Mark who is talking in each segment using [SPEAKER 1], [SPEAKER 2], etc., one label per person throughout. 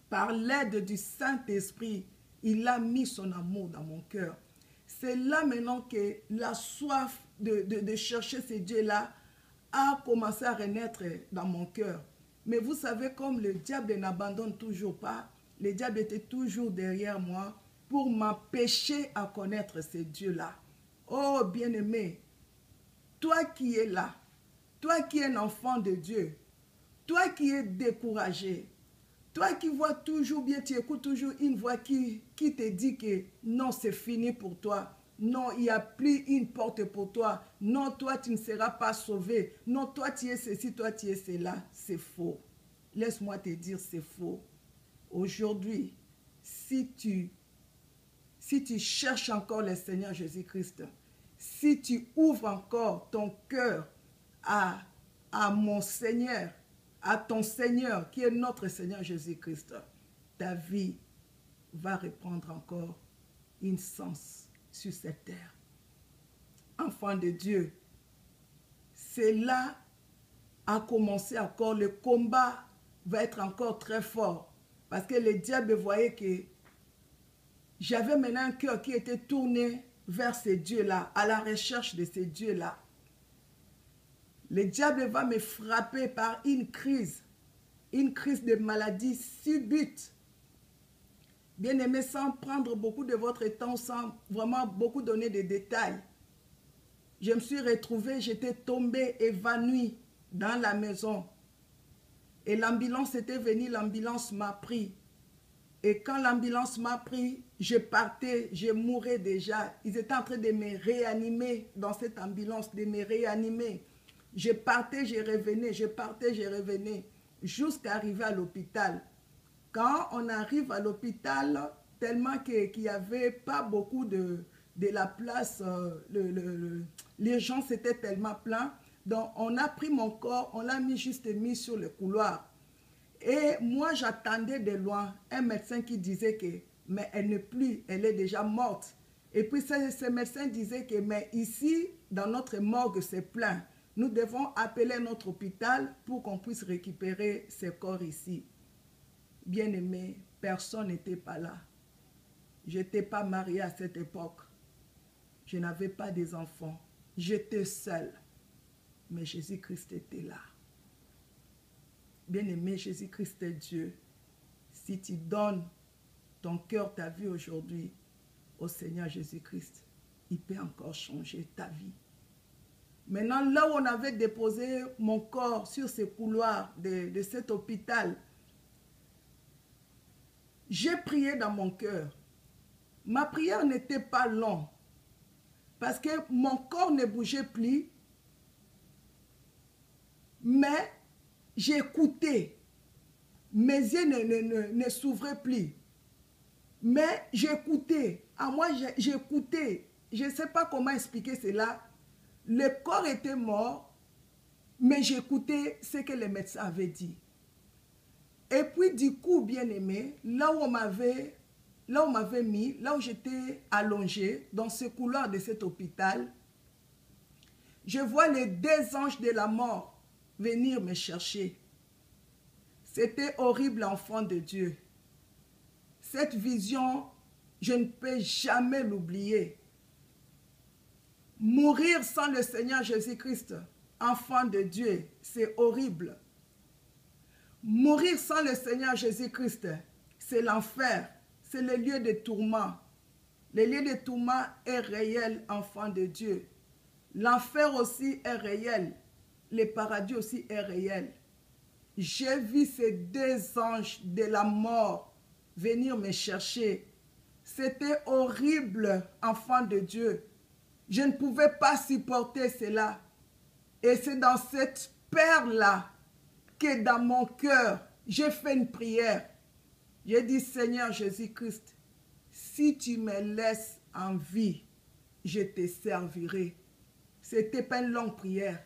[SPEAKER 1] par l'aide du Saint-Esprit, il a mis son amour dans mon cœur. C'est là maintenant que la soif de chercher ce Dieu-là a commencé à renaître dans mon cœur. Mais vous savez, comme le diable n'abandonne toujours pas, le diable était toujours derrière moi pour m'empêcher à connaître ce Dieu-là. Oh bien-aimé, toi qui es là, toi qui es un enfant de Dieu, toi qui es découragé, toi qui vois toujours bien, tu écoutes toujours une voix qui te dit que non, c'est fini pour toi. Non, il n'y a plus une porte pour toi. Non, toi, tu ne seras pas sauvé. Non, toi, tu es ceci, toi, tu es cela. C'est faux. Laisse-moi te dire, c'est faux. Aujourd'hui, si tu cherches encore le Seigneur Jésus-Christ, si tu ouvres encore ton cœur à mon Seigneur, à ton Seigneur qui est notre Seigneur Jésus-Christ, ta vie va reprendre encore un sens sur cette terre. Enfant de Dieu, c'est là à commencer encore, le combat va être encore très fort parce que le diable voyait que j'avais maintenant un cœur qui était tourné vers ces dieux-là, à la recherche de ces dieux-là. Le diable va me frapper par une crise de maladie subite. Bien aimé, sans prendre beaucoup de votre temps, sans vraiment beaucoup donner de détails. Je me suis retrouvée, j'étais tombée, évanouie dans la maison. Et l'ambulance était venue, l'ambulance m'a pris. Et quand l'ambulance m'a pris, je partais, je mourais déjà. Ils étaient en train de me réanimer dans cette ambulance, de me réanimer. Je partais, je revenais, je partais, je revenais, jusqu'à arriver à l'hôpital. Quand on arrive à l'hôpital, tellement qu'il n'y avait pas beaucoup de la place, les gens c'était tellement plein. Donc on a pris mon corps, on l'a juste mis sur le couloir. Et moi j'attendais de loin un médecin qui disait que mais elle n'est plus, elle est déjà morte. Et puis ce médecin disait que mais ici, dans notre morgue, c'est plein. Nous devons appeler notre hôpital pour qu'on puisse récupérer ces corps ici. Bien-aimé, personne n'était pas là. Je n'étais pas mariée à cette époque. Je n'avais pas des enfants. J'étais seule. Mais Jésus-Christ était là. Bien-aimé, Jésus-Christ est Dieu. Si tu donnes ton cœur, ta vie aujourd'hui au Seigneur Jésus-Christ, il peut encore changer ta vie. Maintenant, là où on avait déposé mon corps sur ce couloir de cet hôpital, j'ai prié dans mon cœur. Ma prière n'était pas longue parce que mon corps ne bougeait plus, mais j'écoutais. Mes yeux ne s'ouvraient plus, mais j'écoutais. À moi, j'écoutais. Je ne sais pas comment expliquer cela. Le corps était mort, mais j'écoutais ce que les médecins avaient dit. Et puis du coup, bien aimé, là où on m'avait mis, là où j'étais allongé, dans ce couloir de cet hôpital, je vois les deux anges de la mort venir me chercher. C'était horrible, enfant de Dieu. Cette vision, je ne peux jamais l'oublier. Mourir sans le Seigneur Jésus-Christ, enfant de Dieu, c'est horrible. Mourir sans le Seigneur Jésus-Christ, c'est l'enfer, c'est le lieu de tourment. Le lieu de tourment est réel, enfant de Dieu. L'enfer aussi est réel, le paradis aussi est réel. J'ai vu ces deux anges de la mort venir me chercher. C'était horrible, enfant de Dieu. Je ne pouvais pas supporter cela. Et c'est dans cette perle-là que dans mon cœur, j'ai fait une prière. J'ai dit, Seigneur Jésus-Christ, si tu me laisses en vie, je te servirai. C'était pas une longue prière.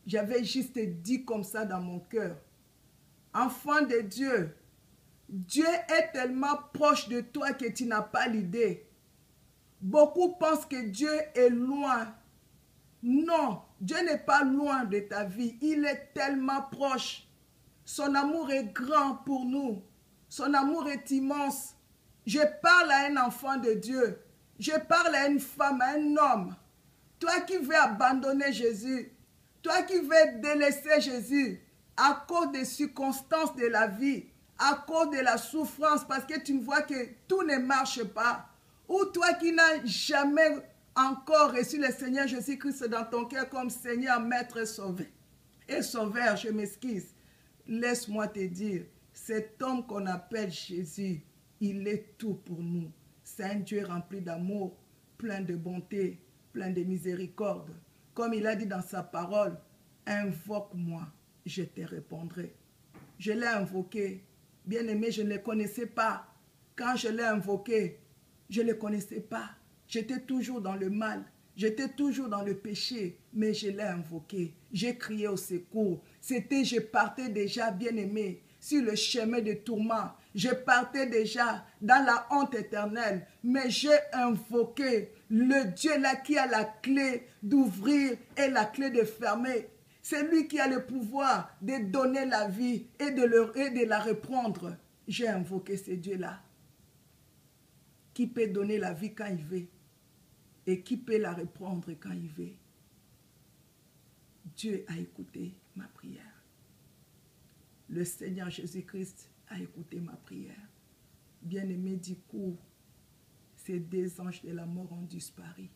[SPEAKER 1] J'avais juste dit comme ça dans mon cœur. Enfant de Dieu, Dieu est tellement proche de toi que tu n'as pas l'idée. Beaucoup pensent que Dieu est loin. Non, Dieu n'est pas loin de ta vie. Il est tellement proche. Son amour est grand pour nous. Son amour est immense. Je parle à un enfant de Dieu. Je parle à une femme, à un homme. Toi qui veux abandonner Jésus, toi qui veux délaisser Jésus à cause des circonstances de la vie, à cause de la souffrance, parce que tu vois que tout ne marche pas. Ou toi qui n'as jamais encore reçu le Seigneur Jésus-Christ dans ton cœur comme Seigneur, Maître et Sauveur, je m'excuse. Laisse-moi te dire, cet homme qu'on appelle Jésus, il est tout pour nous. C'est un Dieu rempli d'amour, plein de bonté, plein de miséricorde. Comme il a dit dans sa parole, invoque-moi, je te répondrai. Je l'ai invoqué. Bien aimé, je ne le connaissais pas. Quand je l'ai invoqué, je ne le connaissais pas. J'étais toujours dans le mal. J'étais toujours dans le péché. Mais je l'ai invoqué. J'ai crié au secours. Je partais déjà, bien aimé, sur le chemin de tourment. Je partais déjà dans la honte éternelle. Mais j'ai invoqué le Dieu là qui a la clé d'ouvrir et la clé de fermer. C'est lui qui a le pouvoir de donner la vie et de la reprendre. J'ai invoqué ce Dieu-là qui peut donner la vie quand il veut et qui peut la reprendre quand il veut. Dieu a écouté ma prière. Le Seigneur Jésus-Christ a écouté ma prière. Bien-aimé, du coup, ces deux anges de la mort ont disparu.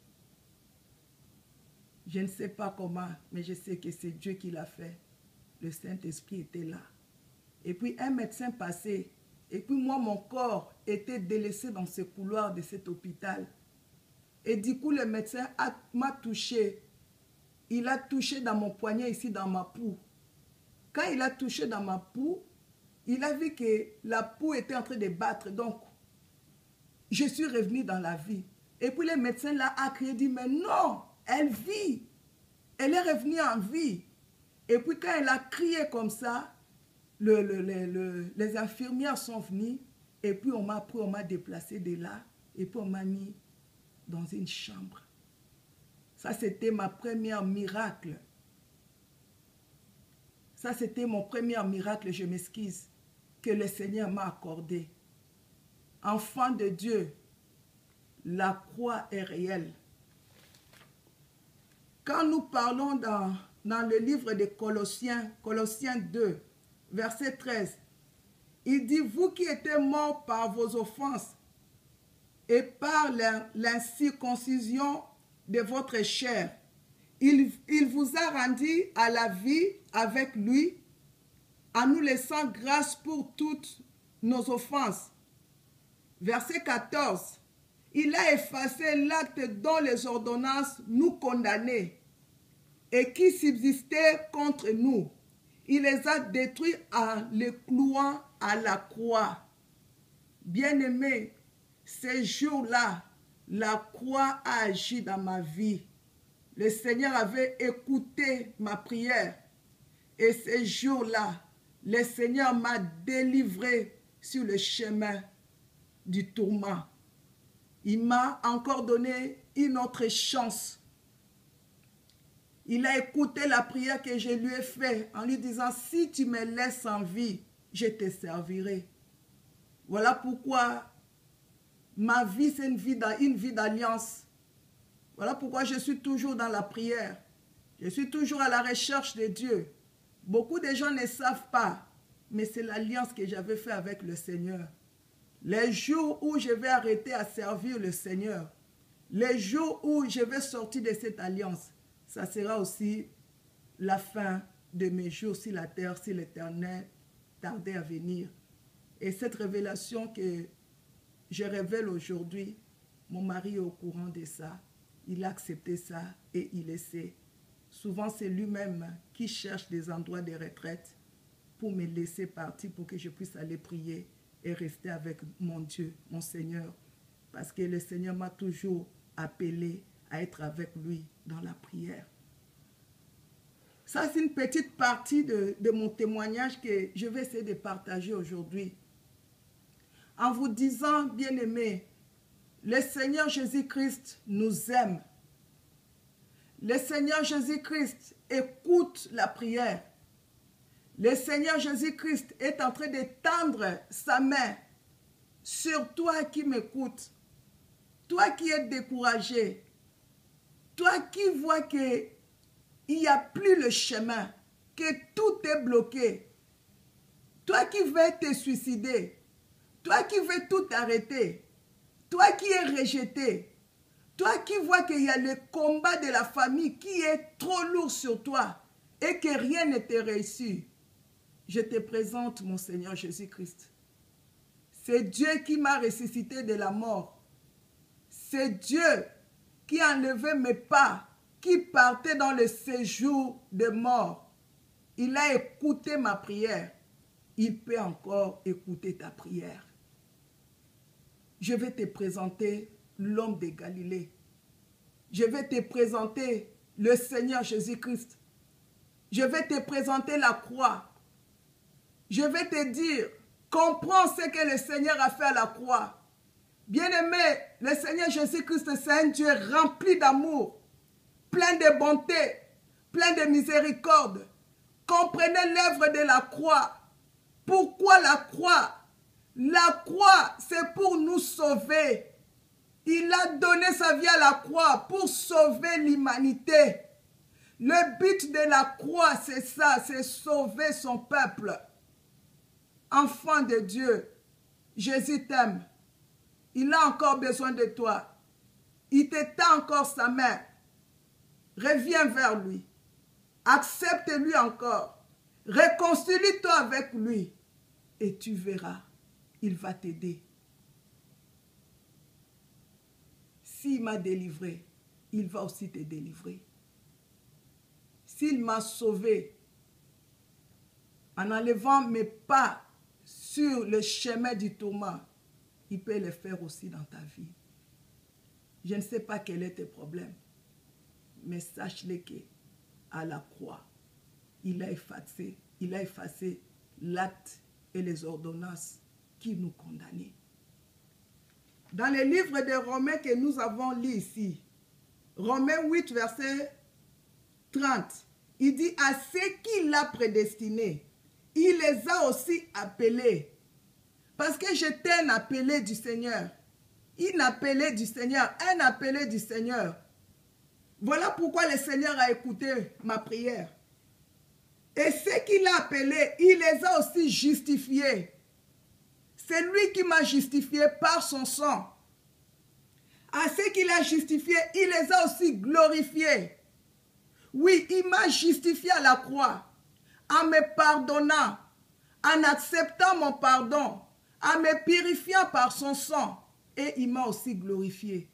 [SPEAKER 1] Je ne sais pas comment, mais je sais que c'est Dieu qui l'a fait. Le Saint-Esprit était là. Et puis un médecin passait. Et puis moi, mon corps était délaissé dans ce couloir de cet hôpital. Et du coup, le médecin m'a touché. Il a touché dans mon poignet ici, dans ma peau. Quand il a touché dans ma peau, il a vu que la peau était en train de battre. Donc, je suis revenue dans la vie. Et puis le médecin là a crié, dit, mais non, elle vit. Elle est revenue en vie. Et puis quand elle a crié comme ça, les infirmières sont venues. Et puis on m'a déplacé de là. Et puis on m'a mis dans une chambre. Ça, c'était ma première miracle. Ça, c'était mon premier miracle, je m'excuse, que le Seigneur m'a accordé. Enfant de Dieu, la croix est réelle. Quand nous parlons dans le livre de Colossiens 2, verset 13, il dit, vous qui étiez morts par vos offenses et par l'incirconcision de votre chair, il vous a rendu à la vie avec lui, en nous laissant grâce pour toutes nos offenses. Verset 14, il a effacé l'acte dont les ordonnances nous condamnaient et qui subsistait contre nous. Il les a détruits en les clouant à la croix. Bien-aimés, ces jours-là, la croix a agi dans ma vie. Le Seigneur avait écouté ma prière. Et ces jours-là, le Seigneur m'a délivré sur le chemin du tourment. Il m'a encore donné une autre chance. Il a écouté la prière que je lui ai faite en lui disant, si tu me laisses en vie, je te servirai. Voilà pourquoi ma vie, c'est une vie d'alliance. Voilà pourquoi je suis toujours dans la prière. Je suis toujours à la recherche de Dieu. Beaucoup de gens ne savent pas, mais c'est l'alliance que j'avais faite avec le Seigneur. Les jours où je vais arrêter à servir le Seigneur, les jours où je vais sortir de cette alliance, ça sera aussi la fin de mes jours sur la terre, si l'Éternel tardait à venir. Et cette révélation que je révèle aujourd'hui, mon mari est au courant de ça. Il a accepté ça et il le sait. Souvent, c'est lui-même qui cherche des endroits de retraite pour me laisser partir, pour que je puisse aller prier et rester avec mon Dieu, mon Seigneur. Parce que le Seigneur m'a toujours appelé à être avec lui dans la prière. Ça, c'est une petite partie de mon témoignage que je vais essayer de partager aujourd'hui. En vous disant, bien-aimés, le Seigneur Jésus-Christ nous aime. Le Seigneur Jésus-Christ écoute la prière. Le Seigneur Jésus-Christ est en train d'étendre sa main sur toi qui m'écoutes, toi qui es découragé, toi qui vois qu'il n'y a plus le chemin, que tout est bloqué, toi qui veux te suicider, toi qui veux tout arrêter, toi qui es rejeté, toi qui vois qu'il y a le combat de la famille qui est trop lourd sur toi et que rien ne te réussit, je te présente mon Seigneur Jésus-Christ. C'est Dieu qui m'a ressuscité de la mort. C'est Dieu qui a enlevé mes pas, qui partait dans le séjour de mort. Il a écouté ma prière. Il peut encore écouter ta prière. Je vais te présenter l'homme de Galilée. Je vais te présenter le Seigneur Jésus-Christ. Je vais te présenter la croix. Je vais te dire, comprends ce que le Seigneur a fait à la croix. Bien-aimé, le Seigneur Jésus-Christ, c'est un Dieu rempli d'amour, plein de bonté, plein de miséricorde. Comprenez l'œuvre de la croix. Pourquoi la croix? La croix, c'est pour nous sauver. Il a donné sa vie à la croix pour sauver l'humanité. Le but de la croix, c'est ça, c'est sauver son peuple. Enfant de Dieu, Jésus t'aime. Il a encore besoin de toi. Il t'étend encore sa main. Reviens vers lui. Accepte-lui encore. Réconcilie-toi avec lui. Et tu verras, il va t'aider. S'il m'a délivré, il va aussi te délivrer. S'il m'a sauvé, en enlevant mes pas sur le chemin du tourment, il peut le faire aussi dans ta vie. Je ne sais pas quel est tes problèmes, mais sache-le qu'à la croix, il a effacé l'acte et les ordonnances qui nous condamnaient. Dans le livre de Romains que nous avons lu ici, Romains 8, verset 30, il dit, à ceux qu'il a prédestinés, il les a aussi appelés. Parce que j'étais un appelé du Seigneur. Un appelé du Seigneur. Un appelé du Seigneur. Voilà pourquoi le Seigneur a écouté ma prière. Et ceux qu'il a appelés, il les a aussi justifiés. C'est lui qui m'a justifié par son sang. À ceux qu'il a justifiés, il les a aussi glorifiés. Oui, il m'a justifié à la croix, en me pardonnant, en acceptant mon pardon, en me purifiant par son sang. Et il m'a aussi glorifié.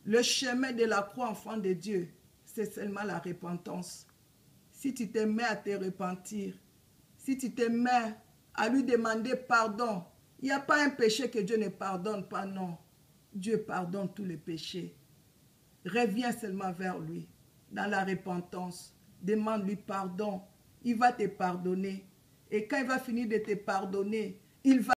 [SPEAKER 1] Le chemin de la croix, enfant de Dieu, c'est seulement la repentance. Si tu te mets à te repentir, si tu te mets à lui demander pardon, il n'y a pas un péché que Dieu ne pardonne pas, non. Dieu pardonne tous les péchés. Reviens seulement vers lui, dans la repentance. Demande-lui pardon. Il va te pardonner. Et quand il va finir de te pardonner, il va